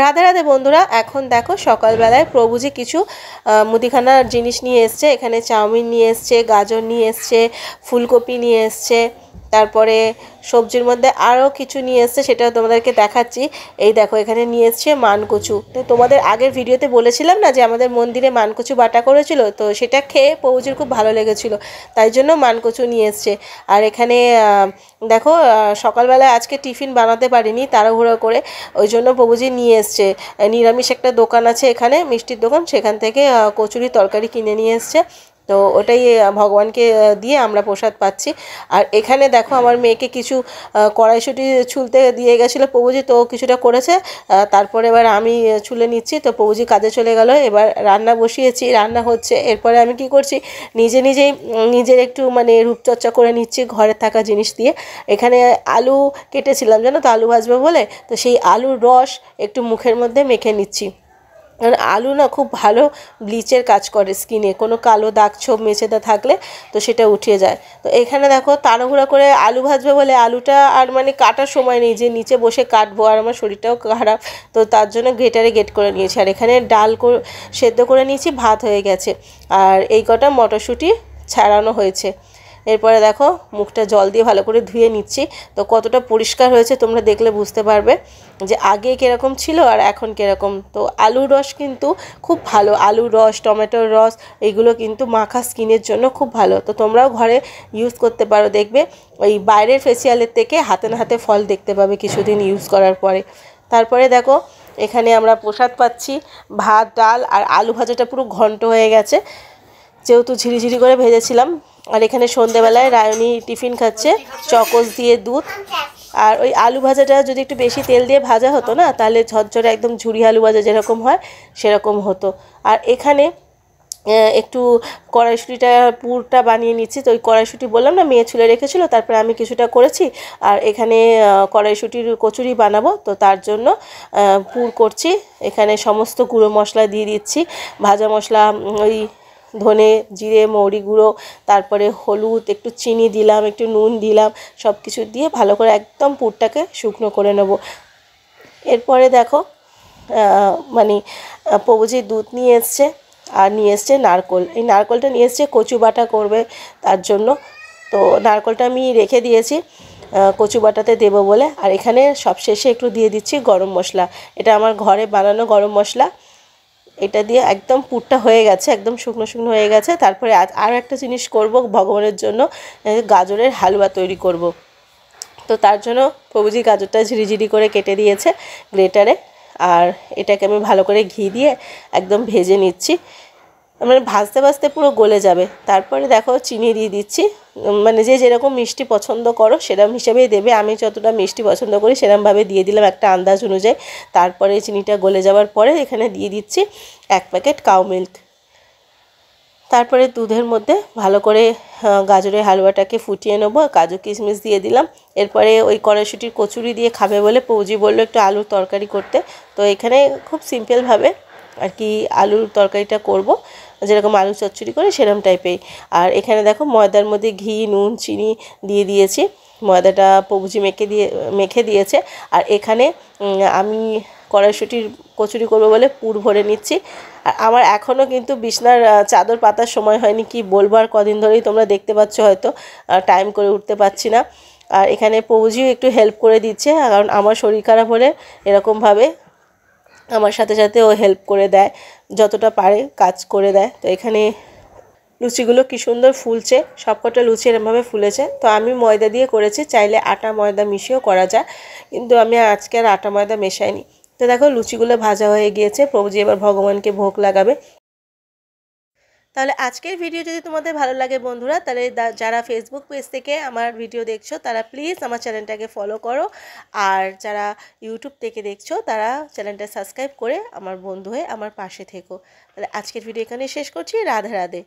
রাধে রাধে বন্ধুরা, এখন দেখো সকালবেলায় প্রভুজি কিছু মুদিখানার জিনিস নিয়ে এসছে। এখানে চাউমিন নিয়ে এসছে, গাজর নিয়ে এসছে, ফুলকপি নিয়ে এসছে, তারপরে সবজির মধ্যে আরও কিছু নিয়ে এসছে, সেটা তোমাদেরকে দেখাচ্ছি। এই দেখো এখানে নিয়ে এসছে মানকচু। তো তোমাদের আগের ভিডিওতে বলেছিলাম না যে আমাদের মন্দিরে মানকচু বাটা করেছিল, তো সেটা খেয়ে প্রভুজির খুব ভালো লেগেছিলো, তাই জন্য মানকচু নিয়ে এসছে। আর এখানে দেখো সকালবেলায় আজকে টিফিন বানাতে পারিনি তাড়াহুড়ো করে, ওই জন্য প্রভুজি নিয়ে এসছে। নিরামিষ একটা দোকান আছে এখানে, মিষ্টির দোকান, সেখান থেকে কচুরি তরকারি কিনে নিয়ে এসছে। তো ওটাই ভগবানকে দিয়ে আমরা প্রসাদ পাচ্ছি। আর এখানে দেখো আমার মেয়েকে কিছু কড়াইশুঁটি ছুলতে দিয়ে গেছিলো প্রভুজি, তো কিছুটা করেছে। তারপরে এবার আমি ছুলে নিচ্ছি। তো প্রভুজি কাজে চলে গেল, এবার রান্না বসিয়েছি, রান্না হচ্ছে। এরপরে আমি কি করছি, নিজেই নিজের একটু মানে রূপচর্চা করে নিচ্ছি ঘরে থাকা জিনিস দিয়ে। এখানে আলু কেটেছিলাম জানো তো, আলু ভাজবো বলে, তো সেই আলুর রস একটু মুখের মধ্যে মেখে নিচ্ছি। কারণ আলু না খুব ভালো ব্লিচের কাজ করে স্কিনে, কোনো কালো দাগ ছোপ মেছেদা থাকলে তো সেটা উঠিয়ে যায়। তো এখানে দেখো তাড়াহুড়া করে আলু ভাজবে বলে আলুটা আর মানে কাটার সময় নেই যে নিচে বসে কাটবো, আর আমার শরীরটাও খারাপ, তো তার জন্য গ্রেটারে গ্রেট করে নিয়েছি। আর এখানে ডাল সেদ্ধ করে নিয়েছি, ভাত হয়ে গেছে, আর এই কটা মটরশুঁটি ছাড়ানো হয়েছে। এরপরে দেখো মুখটা জল দিয়ে ভালো করে ধুয়ে নিচ্ছি। তো কতটা পরিষ্কার হয়েছে তোমরা দেখলে বুঝতে পারবে যে আগে কীরকম ছিল আর এখন কীরকম। তো আলুর রস কিন্তু খুব ভালো, আলুর রস, টমেটোর রস, এইগুলো কিন্তু মাখা স্কিনের জন্য খুব ভালো। তো তোমরাও ঘরে ইউজ করতে পারো, দেখবে ওই বাইরের ফেসিয়ালের থেকে হাতে না হাতে ফল দেখতে পাবে কিছুদিন ইউজ করার পরে। তারপরে দেখো এখানে আমরা প্রসাদ পাচ্ছি, ভাত, ডাল আর আলু ভাজাটা পুরো ঘন্ট হয়ে গেছে, যেহেতু ঝিরিঝিরি করে ভেজেছিলাম। আর এখানে সন্ধেবেলায় রায়নি টিফিন খাচ্ছে চকোস দিয়ে দুধ। আর ওই আলু ভাজাটা যদি একটু বেশি তেল দিয়ে ভাজা হতো না, তাহলে ঝরঝরে একদম ঝুরি আলু ভাজা যেরকম হয় সেরকম হতো। আর এখানে একটু কড়াইশুঁটিটা পুরটা বানিয়ে নিচ্ছি। তো ওই কড়াইশুঁটি বললাম না মেয়ে ছুলে রেখেছিলো, তারপরে আমি কিছুটা করেছি। আর এখানে কড়াইশুঁটির কচুরি বানাবো, তো তার জন্য পুর করছি। এখানে সমস্ত গুঁড়ো মশলা দিয়ে দিচ্ছি, ভাজা মশলা, ওই ধনে, জিরে, মৌরি গুঁড়ো, তারপরে হলুদ, একটু চিনি দিলাম, একটু নুন দিলাম, সব কিছু দিয়ে ভালো করে একদম পুরটাকে শুকনো করে নেব। এরপরে দেখো মানে প্রভুজি দুধ নিয়ে এসছে, আর নিয়ে এসছে নারকোল। এই নারকোলটা নিয়ে এসছে কচু বাটা করবে তার জন্য, তো নারকোলটা আমি রেখে দিয়েছি কচু বাটাতে দেবো বলে। আর এখানে সবশেষে একটু দিয়ে দিচ্ছি গরম মশলা, এটা আমার ঘরে বানানো গরম মশলা। এটা দিয়ে একদম পুরটা হয়ে গেছে, একদম শুকনো শুকনো হয়ে গেছে। তারপরে আর একটা জিনিস করব ভগবানের জন্য, গাজরের হালুয়া তৈরি করব। তো তার জন্য প্রভুজি গাজরটা ঝিরিঝিরি করে কেটে দিয়েছে গ্রেটারে, আর এটাকে আমি ভালো করে ঘি দিয়ে একদম ভেজে নিচ্ছি, মানে ভাজতে ভাজতে পুরো গলে যাবে। তারপরে দেখো চিনি দিয়ে দিচ্ছি, মানে যে যেরকম মিষ্টি পছন্দ করো সেরকম হিসেবেই দেবে। আমি যতটা মিষ্টি পছন্দ করি সেরকমভাবে দিয়ে দিলাম একটা আন্দাজ অনুযায়ী। তারপরে চিনিটা গলে যাওয়ার পরে এখানে দিয়ে দিচ্ছি 1 প্যাকেট কাউ মিল্ক। তারপরে দুধের মধ্যে ভালো করে গাজরের হালুয়াটাকে ফুটিয়ে নেবো, কাজু কিশমিশ দিয়ে দিলাম। এরপরে ওই কড়াইশুঁটির কচুরি দিয়ে খাবে বলে প্রভুজি বললো একটু আলুর তরকারি করতে। তো এখানে খুব সিম্পলভাবে আর কি আলুর তরকারিটা করব, যেরকম আলু চচ্চড়ি করে সেরকম টাইপের। আর এখানে দেখো ময়দার মধ্যে ঘি, নুন, চিনি দিয়ে দিয়েছি, ময়দাটা প্রভুজি মেখে দিয়েছে। আর এখানে আমি কড়াইশুঁটির কচুরি করবো বলে পুর ভরে নিচ্ছি। আর আমার এখনও কিন্তু বিছনার চাদর পাতার সময় হয়নি, কি বলবো, আর কদিন ধরেই তোমরা দেখতে পাচ্ছ হয়তো টাইম করে উঠতে পারছি না। আর এখানে প্রভুজিও একটু হেল্প করে দিচ্ছে, কারণ আমার শরীর খারাপ হলে এরকমভাবে আমার সাথে সাথে ও হেল্প করে দেয়, যতটা পারে কাজ করে দেয়। তো এখানে লুচিগুলো কি সুন্দর ফুলছে, সবকটা লুচি এরমভাবে ফুলেছে। তো আমি ময়দা দিয়ে করেছি, চাইলে আটা ময়দা মিশিয়েও করা যায়, কিন্তু আমি আজকে আর আটা ময়দা মেশাইনি। তো দেখো লুচিগুলো ভাজা হয়ে গিয়েছে, প্রভুজি এবার ভগবানকে ভোগ লাগাবে। তাহলে আজকের ভিডিও যদি তোমাদের ভালো লাগে বন্ধুরা, তাহলে যারা ফেসবুক পেজ থেকে আমার ভিডিও দেখছো তারা প্লিজ আমার চ্যানেলটাকে ফলো করো, আর যারা ইউটিউব থেকে দেখছো তারা চ্যানেলটা সাবস্ক্রাইব করে আমার বন্ধু হয়ে আমার পাশে থেকো। তাহলে আজকের ভিডিও এখানে শেষ করছি। রাধে রাধে।